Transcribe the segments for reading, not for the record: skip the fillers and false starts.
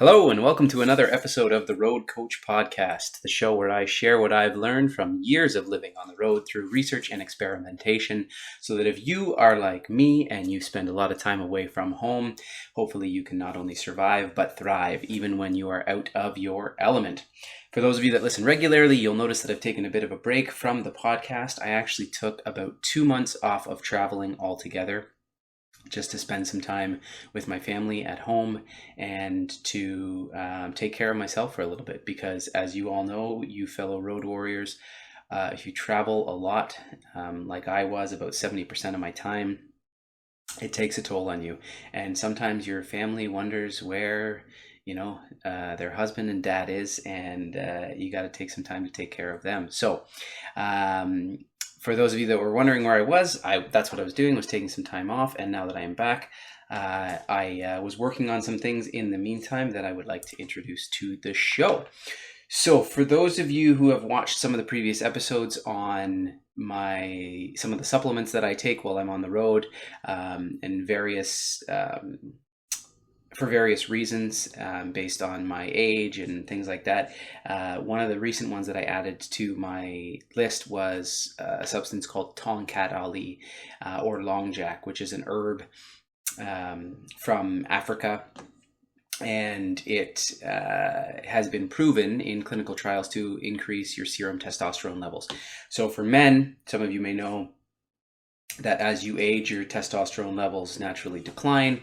Hello, and welcome to another episode of the Road Coach Podcast, the show where I share what I've learned from years of living on the road through research and experimentation, so that if you are like me and you spend a lot of time away from home, hopefully you can not only survive but thrive even when you are out of your element. For those of you that listen regularly, you'll notice that I've taken a bit of a break from the podcast. I actually took about 2 months off of traveling altogether, just to spend some time with my family at home and to take care of myself for a little bit. Because as you all know, you fellow road warriors, if you travel a lot, like I was, about 70% of my time, it takes a toll on you. And sometimes your family wonders where their husband and dad is, and you got to take some time to take care of them. So for those of you that were wondering where I was, that's what I was doing, was taking some time off. And now that I am back, I was working on some things in the meantime that I would like to introduce to the show. So for those of you who have watched some of the previous episodes on some of the supplements that I take while I'm on the road, and for various reasons, based on my age and things like that. One of the recent ones that I added to my list was a substance called Tongkat Ali, or Longjack, which is an herb from Africa. And it has been proven in clinical trials to increase your serum testosterone levels. So for men, some of you may know that as you age, your testosterone levels naturally decline.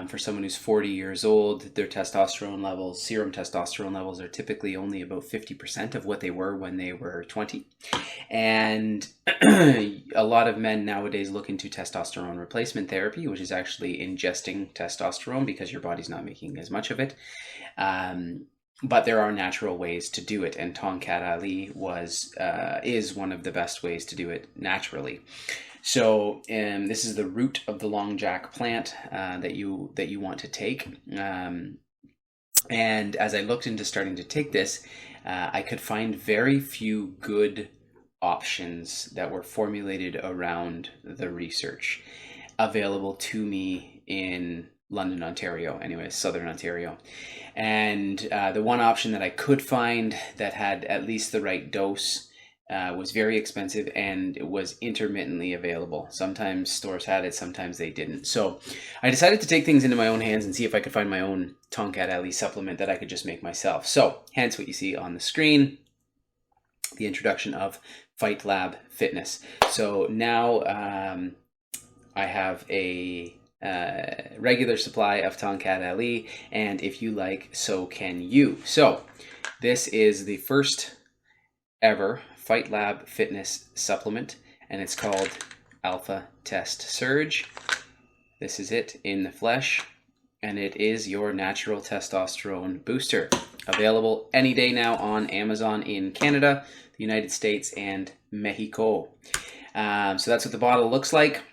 For someone who's 40 years old, their serum testosterone levels are typically only about 50% of what they were when they were 20. And a lot of men nowadays look into testosterone replacement therapy, which is actually ingesting testosterone because your body's not making as much of it. But there are natural ways to do it, and Tongkat Ali is one of the best ways to do it naturally. So this is the root of the Longjack plant that you want to take. And as I looked into starting to take this, I could find very few good options that were formulated around the research available to me in London, Ontario, anyways, Southern Ontario. And the one option that I could find that had at least the right dose was very expensive, and it was intermittently available. Sometimes stores had it, sometimes they didn't. So I decided to take things into my own hands and see if I could find my own Tongkat Ali supplement that I could just make myself. So hence what you see on the screen, the introduction of Fight Lab Fitness. So now I have a regular supply of Tongkat Ali, and if you like, so can you. So this is the first ever Fight Lab Fitness supplement, and it's called Alpha Test Surge. This is it in the flesh, and it is your natural testosterone booster. Available any day now on Amazon in Canada, the United States, and Mexico. So that's what the bottle looks like.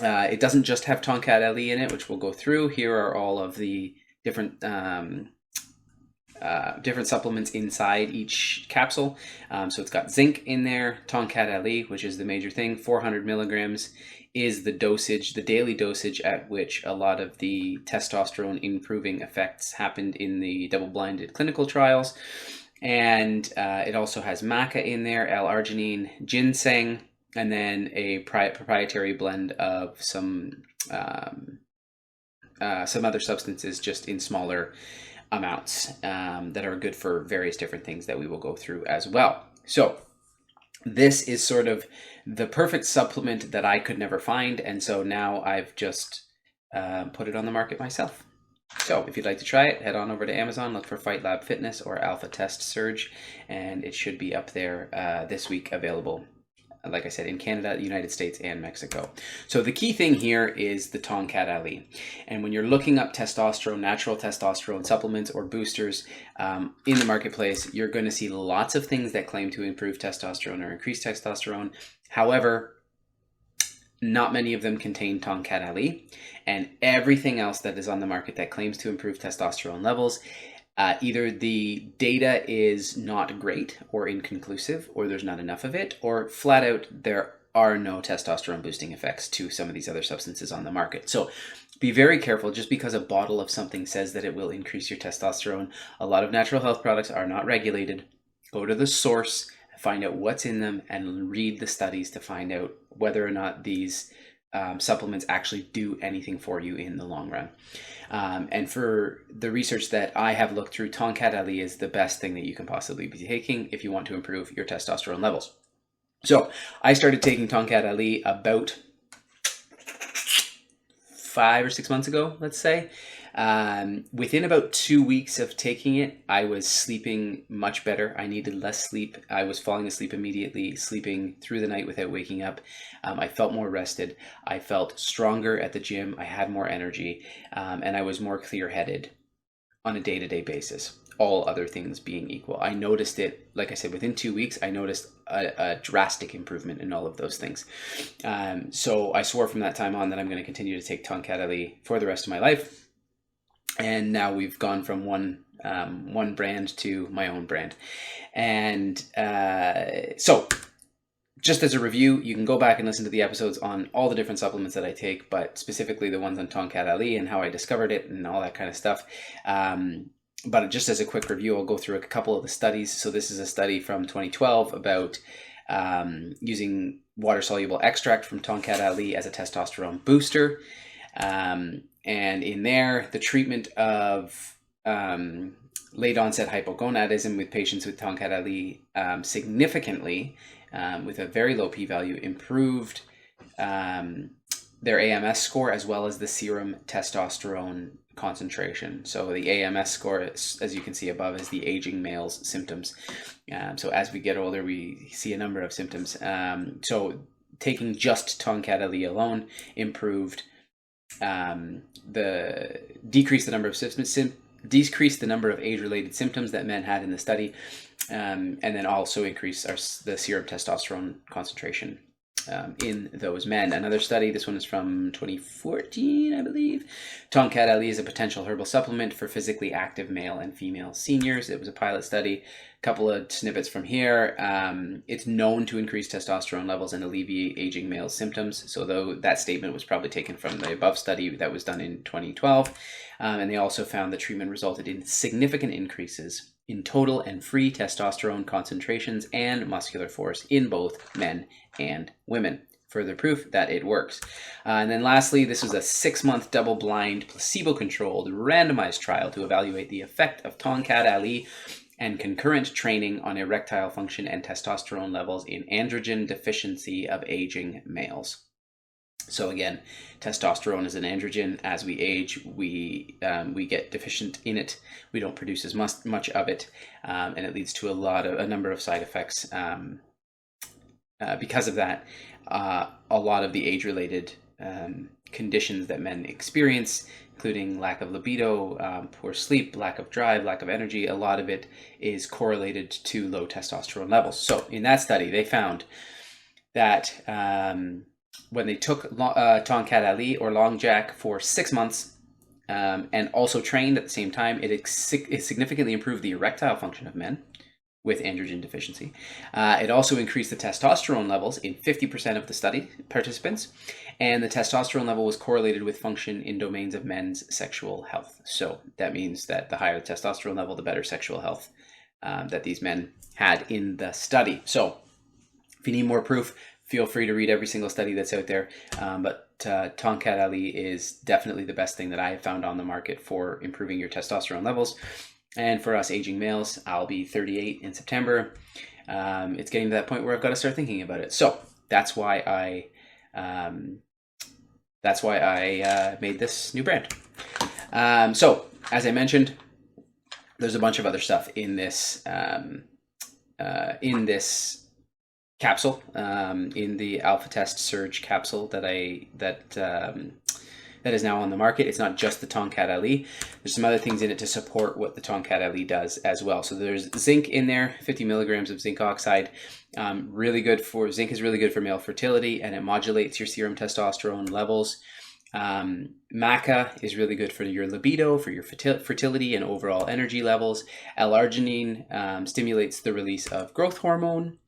It doesn't just have Tongkat Ali in it, which we'll go through. Here are all of the different supplements inside each capsule. So it's got zinc in there, Tongkat Ali, which is the major thing. 400 milligrams is the dosage, the daily dosage at which a lot of the testosterone improving effects happened in the double-blinded clinical trials. And it also has maca in there, L-arginine, ginseng, and then a proprietary blend of some other substances just in smaller amounts that are good for various different things that we will go through as well. So this is sort of the perfect supplement that I could never find, and so now I've just put it on the market myself. So if you'd like to try it, head on over to Amazon, look for Fight Lab Fitness or Alpha Test Surge, and it should be up there this week, available, like I said, in Canada, the United States, and Mexico. So the key thing here is the Tongkat Ali. And when you're looking up testosterone, natural testosterone supplements or boosters in the marketplace, you're going to see lots of things that claim to improve testosterone or increase testosterone. However, not many of them contain Tongkat Ali, and everything else that is on the market that claims to improve testosterone levels, either the data is not great or inconclusive, or there's not enough of it, or flat out there are no testosterone boosting effects to some of these other substances on the market. So be very careful. Just because a bottle of something says that it will increase your testosterone, a lot of natural health products are not regulated. Go to the source, find out what's in them, and read the studies to find out whether or not these supplements actually do anything for you in the long run. And for the research that I have looked through, Tongkat Ali is the best thing that you can possibly be taking if you want to improve your testosterone levels. So I started taking Tongkat Ali about 5 or 6 months ago, let's say. Within about 2 weeks of taking it, I was sleeping much better. I needed less sleep. I was falling asleep immediately, sleeping through the night without waking up. I felt more rested. I felt stronger at the gym. I had more energy, and I was more clear-headed on a day-to-day basis, all other things being equal. I noticed it, like I said, within 2 weeks, I noticed a drastic improvement in all of those things. So I swore from that time on that I'm going to continue to take Tongkat Ali for the rest of my life. And now we've gone from one brand to my own brand. And so just as a review, you can go back and listen to the episodes on all the different supplements that I take, but specifically the ones on Tongkat Ali and how I discovered it and all that kind of stuff. But just as a quick review, I'll go through a couple of the studies. So this is a study from 2012 about using water-soluble extract from Tongkat Ali as a testosterone booster. And in there, the treatment of late-onset hypogonadism with patients with Tongkat Ali significantly, with a very low p-value, improved their AMS score as well as the serum testosterone concentration. So the AMS score, as you can see above, is the aging male's symptoms. So as we get older, we see a number of symptoms. So taking just Tongkat Ali alone improved decreased the number of age-related symptoms that men had in the study, and then also increased the serum testosterone concentration in those men. Another study, this one is from 2014, I believe. Tongkat Ali is a potential herbal supplement for physically active male and female seniors. It was a pilot study. A couple of snippets from here. It's known to increase testosterone levels and alleviate aging male symptoms. So though that statement was probably taken from the above study that was done in 2012. And they also found the treatment resulted in significant increases in total and free testosterone concentrations and muscular force in both men and women. Further proof that it works. And then lastly, this was a 6-month double-blind, placebo-controlled, randomized trial to evaluate the effect of Tongkat Ali and concurrent training on erectile function and testosterone levels in androgen deficiency of aging males. So again, testosterone is an androgen. As we age, we get deficient in it. We don't produce as much of it, and it leads to a number of side effects. Because of that, a lot of the age-related conditions that men experience, including lack of libido, poor sleep, lack of drive, lack of energy, a lot of it is correlated to low testosterone levels. So in that study, they found that when they took Tongkat Ali or Longjack for 6 months and also trained at the same time, it significantly improved the erectile function of men with androgen deficiency. It also increased the testosterone levels in 50% of the study participants, and the testosterone level was correlated with function in domains of men's sexual health. So that means that the higher the testosterone level, the better sexual health that these men had in the study. So if you need more proof, feel free to read every single study that's out there. But Tongkat Ali is definitely the best thing that I have found on the market for improving your testosterone levels. And for us aging males, I'll be 38 in September. It's getting to that point where I've got to start thinking about it. So that's why I made this new brand. So as I mentioned, there's a bunch of other stuff in this capsule, in the Alpha Test Surge capsule that is now on the market. It's not just the Tongkat Ali. There's some other things in it to support what the Tongkat Ali does as well. So there's zinc in there, 50 milligrams of zinc oxide. Zinc is really good for male fertility, and it modulates your serum testosterone levels. Maca is really good for your libido, for your fertility and overall energy levels. L-arginine stimulates the release of growth hormone.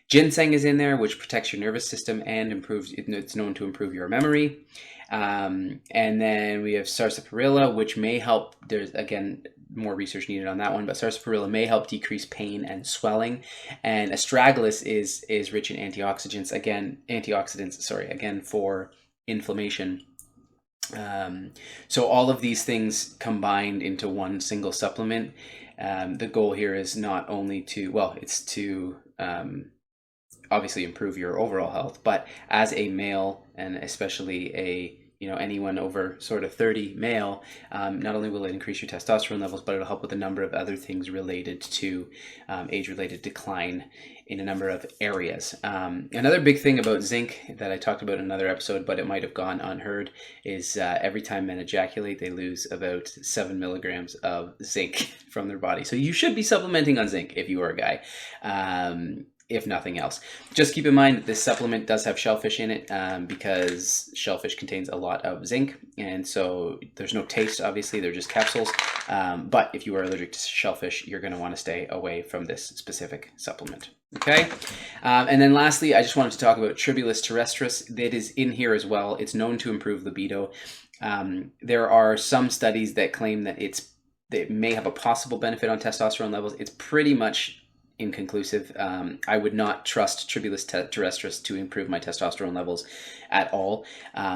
Ginseng is in there, which protects your nervous system and improves. It's known to improve your memory. And then we have sarsaparilla, which may help. There's again more research needed on that one, but sarsaparilla may help decrease pain and swelling. And astragalus is rich in antioxidants. Again, for inflammation. So all of these things combined into one single supplement. The goal here is not only it's to obviously improve your overall health, but as a male, and especially anyone over sort of 30 male, not only will it increase your testosterone levels, but it'll help with a number of other things related to age-related decline in a number of areas. Another big thing about zinc that I talked about in another episode, but it might have gone unheard, is every time men ejaculate, they lose about 7 milligrams of zinc from their body. So you should be supplementing on zinc if you are a guy. If nothing else. Just keep in mind that this supplement does have shellfish in it because shellfish contains a lot of zinc, and so there's no taste, obviously, they're just capsules. But if you are allergic to shellfish, you're going to want to stay away from this specific supplement. Okay? And then lastly, I just wanted to talk about Tribulus terrestris. That is in here as well. It's known to improve libido. There are some studies that claim that it may have a possible benefit on testosterone levels. It's pretty much inconclusive. I would not trust Tribulus terrestris to improve my testosterone levels at all.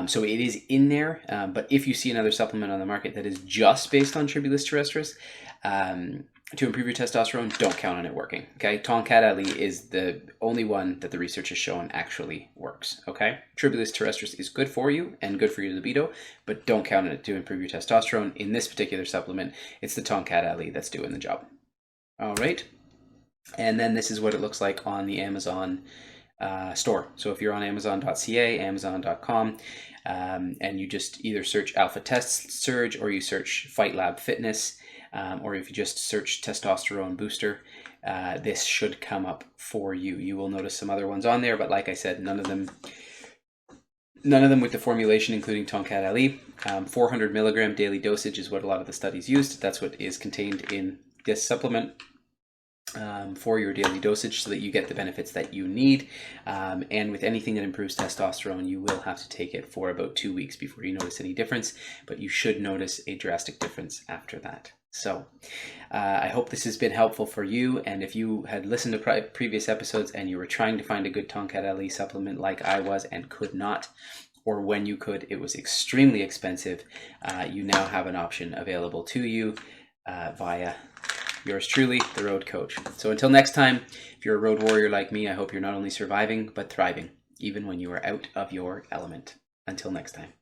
So it is in there, but if you see another supplement on the market that is just based on Tribulus terrestris to improve your testosterone, don't count on it working. Okay, Tongkat Ali is the only one that the research has shown actually works. Okay, Tribulus terrestris is good for you and good for your libido, but don't count on it to improve your testosterone. In this particular supplement, it's the Tongkat Ali that's doing the job. All right. And then this is what it looks like on the Amazon store. So if you're on Amazon.ca, Amazon.com, and you just either search Alpha Test Surge, or you search Fight Lab Fitness, or if you just search Testosterone Booster, this should come up for you. You will notice some other ones on there, but like I said, none of them with the formulation, including Tongkat Ali. 400 milligram daily dosage is what a lot of the studies used. That's what is contained in this supplement. For your daily dosage, so that you get the benefits that you need. And with anything that improves testosterone, you will have to take it for about 2 weeks before you notice any difference, but you should notice a drastic difference after that. So I hope this has been helpful for you, and if you had listened to previous episodes and you were trying to find a good Tongkat Ali supplement like I was and could not, or when you could, it was extremely expensive, you now have an option available to you via yours truly, the Road Coach. So until next time, if you're a road warrior like me, I hope you're not only surviving, but thriving, even when you are out of your element. Until next time.